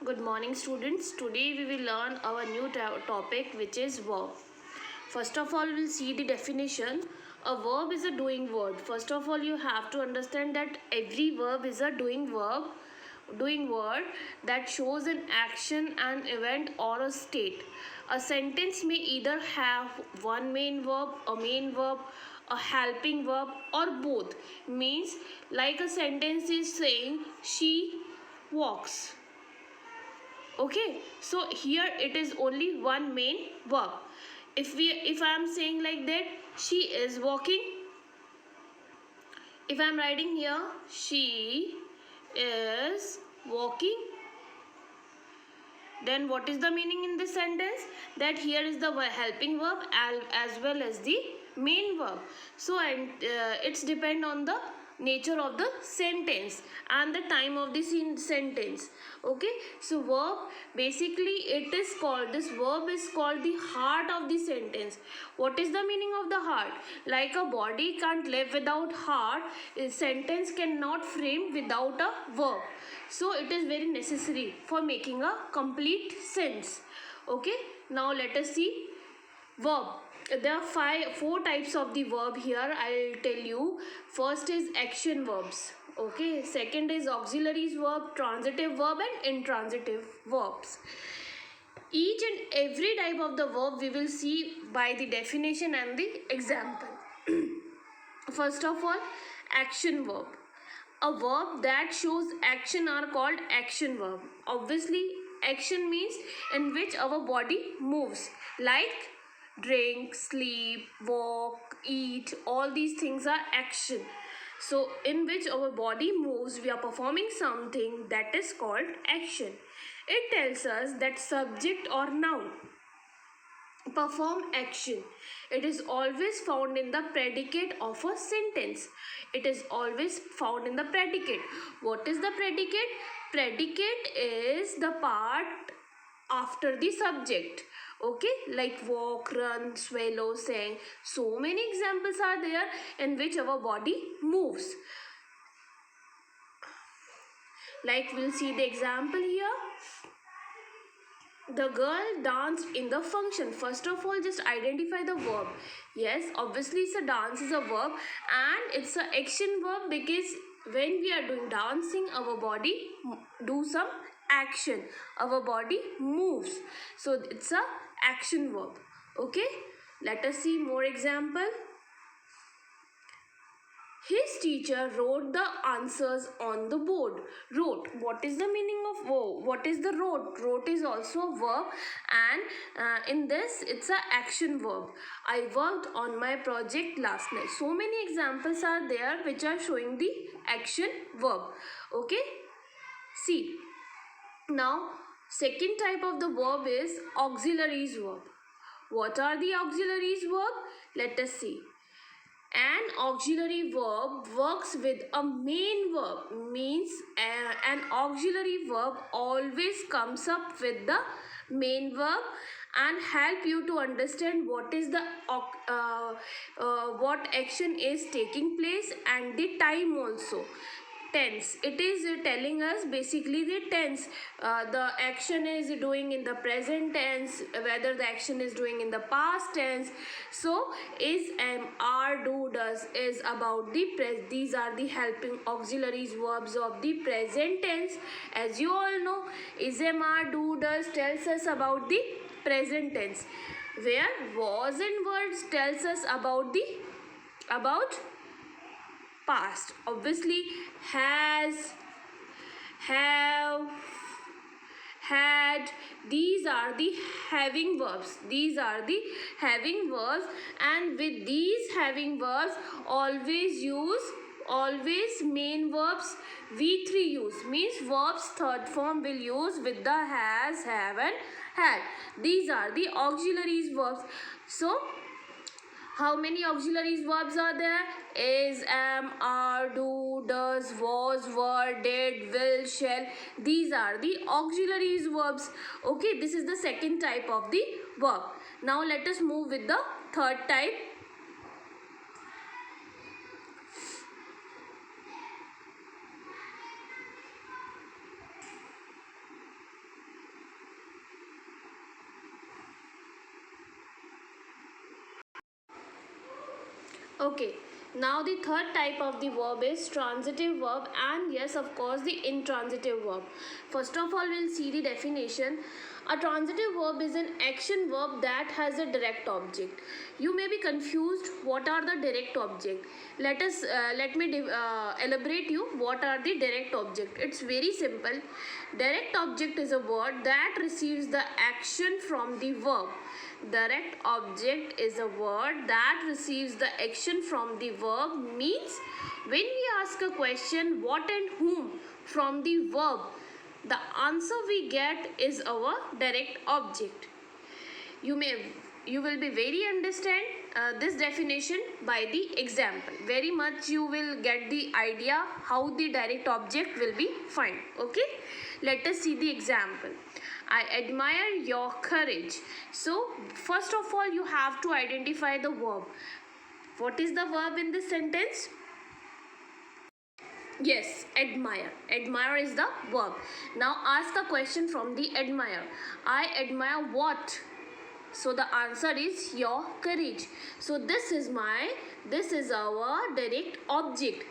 Good morning, students. Today we will learn our new topic, which is verb. First of all, we'll see the definition. A verb is a doing word. First of all, you have to understand that every verb is a doing word that shows an action, an event, or a state. A sentence may either have one main verb, a helping verb, or both. Means, like a sentence is saying, she walks. Okay, so here it is only one main verb. If I am saying like that, she is walking. If I am writing here, she is walking, then what is the meaning in this sentence? That here is the helping verb as well as the main verb. So it's depend on the nature of the sentence and the time of the sentence. Okay, so verb, basically it is called, this verb is called the heart of the sentence. What is the meaning of the heart? Like a body can't live without heart, a sentence cannot frame without a verb. So it is very necessary for making a complete sense. Okay, now let us see verb. There are four types of the verb here. I'll tell you. First is action verbs. Okay, second is auxiliaries verb, transitive verb, and intransitive verbs. Each and every type of the verb we will see by the definition and the example. First of all, action verb. A verb that shows action are called action verb. Obviously, action means in which our body moves, like drink, sleep, walk, eat. All these things are action. So in which our body moves, we are performing something, that is called action. It tells us that subject or noun perform action. It is always found in the predicate of a sentence. It is always found in the predicate. What is the predicate? Predicate is the part after the subject. Okay, like walk, run, swallow, sing. So many examples are there in which our body moves. Like we'll see the example here. The girl danced in the function. First of all, just identify the verb. Yes, obviously it's a dance is a verb and it's an action verb because when we are doing dancing, our body do some action. Our body moves. So it's a action verb. Okay, let us see more example. His teacher wrote the answers on the board. Wrote. What is the meaning of verb? What is the wrote? Wrote is also a verb, and in this it's a action verb. I worked on my project last night. So many examples are there which are showing the action verb. Okay. See. Now, second type of the verb is auxiliaries verb. What are the auxiliaries verb? Let us see. An auxiliary verb works with a main verb. Means an auxiliary verb always comes up with the main verb and help you to understand what is the what action is taking place and the time also. Tense, it is telling us basically the tense. The action is doing in the present tense, whether the action is doing in the past tense. So is, am, are, do, does is about the these are the helping auxiliaries verbs of the present tense. As you all know, is, am, are, do, does tells us about the present tense, where was and words tells us about past. Obviously, has, have, had, these are the having verbs. These are the having verbs, and with these having verbs always main verbs V3 use. Means verbs third form will use with the has, have, and had. These are the auxiliaries verbs. So how many auxiliaries verbs are there? Is, am, are, do, does, was, were, did, will, shall. These are the auxiliaries verbs. Okay, this is the second type of the verb. Now let us move with the third type. Okay, now the third type of the verb is transitive verb, and yes, of course, the intransitive verb. First of all, we'll see the definition. A transitive verb is an action verb that has a direct object. You may be confused what are the direct object. Let me elaborate you what are the direct object. It's very simple. Direct object is a word that receives the action from the verb. Direct object is a word that receives the action from the verb, means when we ask a question what and whom from the verb, the answer we get is our direct object. You will be very understand this definition by the example. Very much you will get the idea how the direct object will be found. Okay, let us see the example. I admire your courage. So first of all, you have to identify the verb. What is the verb in this sentence? Yes, admire. Admire is the verb. Now ask a question from the admire. I admire what? So the answer is your courage. So this is our direct object.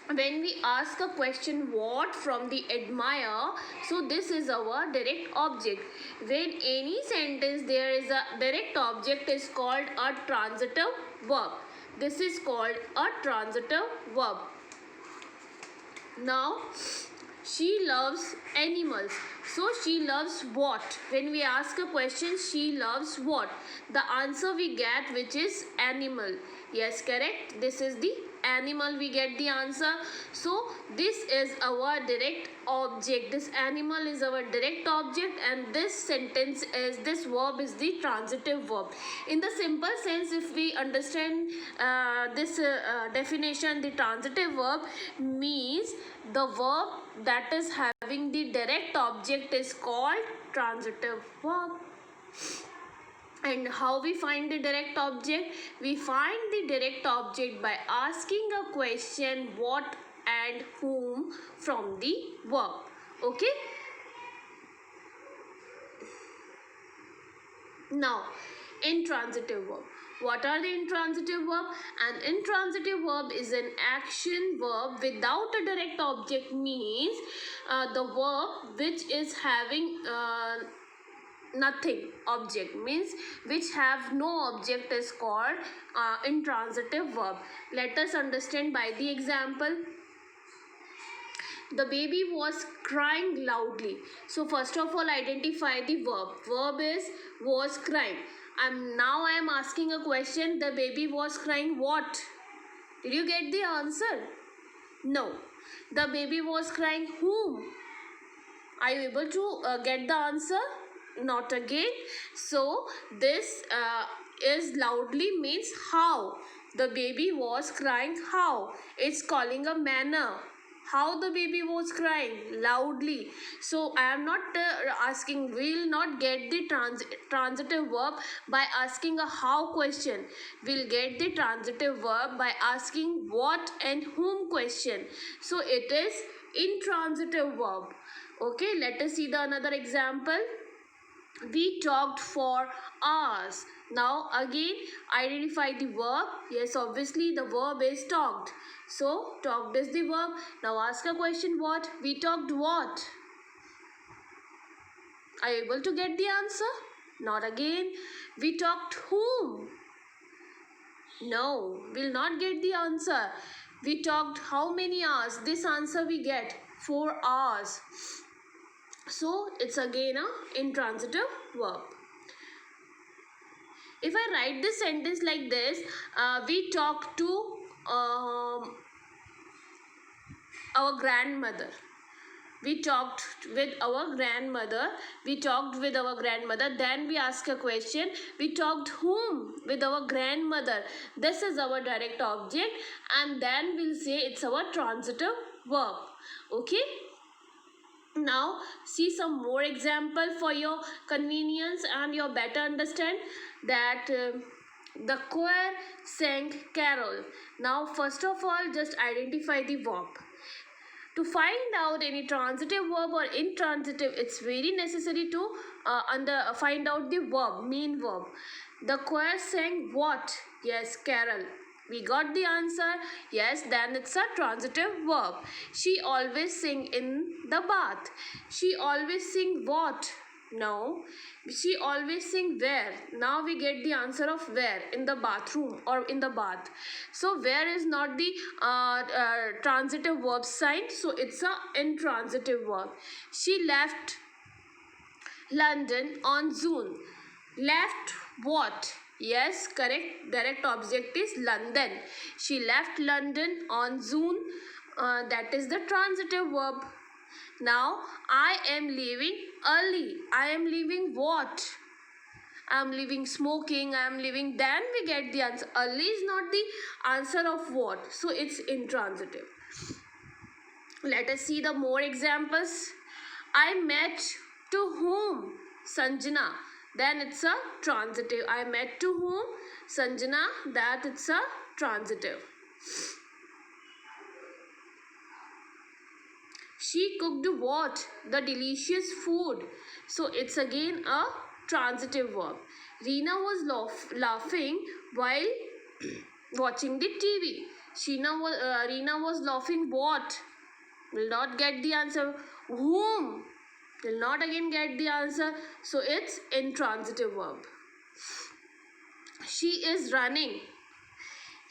When we ask a question what from the admire, so this is our direct object. When any sentence there is a direct object is called a transitive verb. This is called a transitive verb. Now she loves animals. So she loves what? When we ask a question, she loves what? The answer we get, which is animal. Yes, correct. This is the animal, we get the answer. So this is our direct object. This animal is our direct object, and this verb is the transitive verb. In the simple sense, if we understand this definition, the transitive verb means the verb that is having the direct object is called transitive verb. And how we find the direct object? We find the direct object by asking a question what and whom from the verb. Okay? Now, intransitive verb. What are the intransitive verb? An intransitive verb is an action verb without a direct object, means the verb which is having nothing object, means which have no object is called intransitive verb. Let us understand by the example. The baby was crying loudly. So first of all, identify the verb. Verb is was crying. Now I am asking a question. The baby was crying what? Did you get the answer? No. The baby was crying whom? Are you able to get the answer? Not again. So this is loudly means how. The baby was crying how. It's calling a manner. How the baby was crying? Loudly. So I am not asking, we will not get the transitive verb by asking a how question. We'll get the transitive verb by asking what and whom question. So it is intransitive verb. Okay, let us see the another example. We talked for hours. Now again identify the verb. Yes, obviously the verb is talked. So talked is the verb. Now ask a question what? We talked what? Are you able to get the answer? Not again. We talked whom? No, we'll not get the answer. We talked how many hours? This answer we get 4 hours. So it's again a intransitive verb. If I write this sentence like this, we talked to our grandmother. We talked with our grandmother. We talked with our grandmother. Then we ask a question. We talked whom? With our grandmother. This is our direct object. And then we'll say it's our transitive verb. Okay? Now see some more example for your convenience and your better understand that the choir sang carol. Now first of all, just identify the verb. To find out any transitive verb or intransitive, it's very necessary to find out the verb, main verb. The choir sang what? Yes, carol. We got the answer. Yes, then it's a transitive verb. She always sing in the bath. She always sing what? No. She always sing where? Now we get the answer of where, in the bathroom or in the bath. So where is not the transitive verb sign, so it's a intransitive verb. She left London on June. Left what? Yes, correct. Direct object is London. She left London on June. That is the transitive verb. Now, I am leaving early. I am leaving what? I am leaving smoking. I am leaving. Then we get the answer. Early is not the answer of what. So, it's intransitive. Let us see the more examples. I met to whom? Sanjana. Then it's a transitive. I met to whom? Sanjana. That it's a transitive. She cooked what? The delicious food. So it's again a transitive verb. Reena was laughing while watching the TV. Reena was laughing what? Will not get the answer. Whom? Will not again get the answer. So it's intransitive verb. She is running.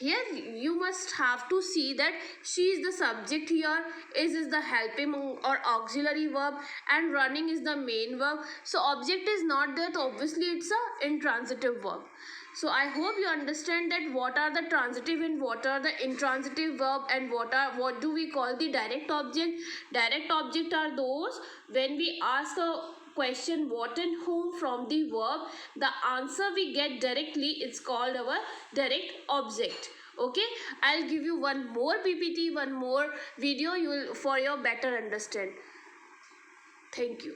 Here you must have to see that she is the subject here, is the helping or auxiliary verb, and running is the main verb. So object is not there, so obviously it's a intransitive verb. So I hope you understand that what are the transitive and what are the intransitive verb, and what do we call the direct object. Direct object are those when we ask a question what and whom from the verb, the answer we get directly, it's called our direct object. Okay, I'll give you one more ppt, one more video, you will for your better understand. Thank you.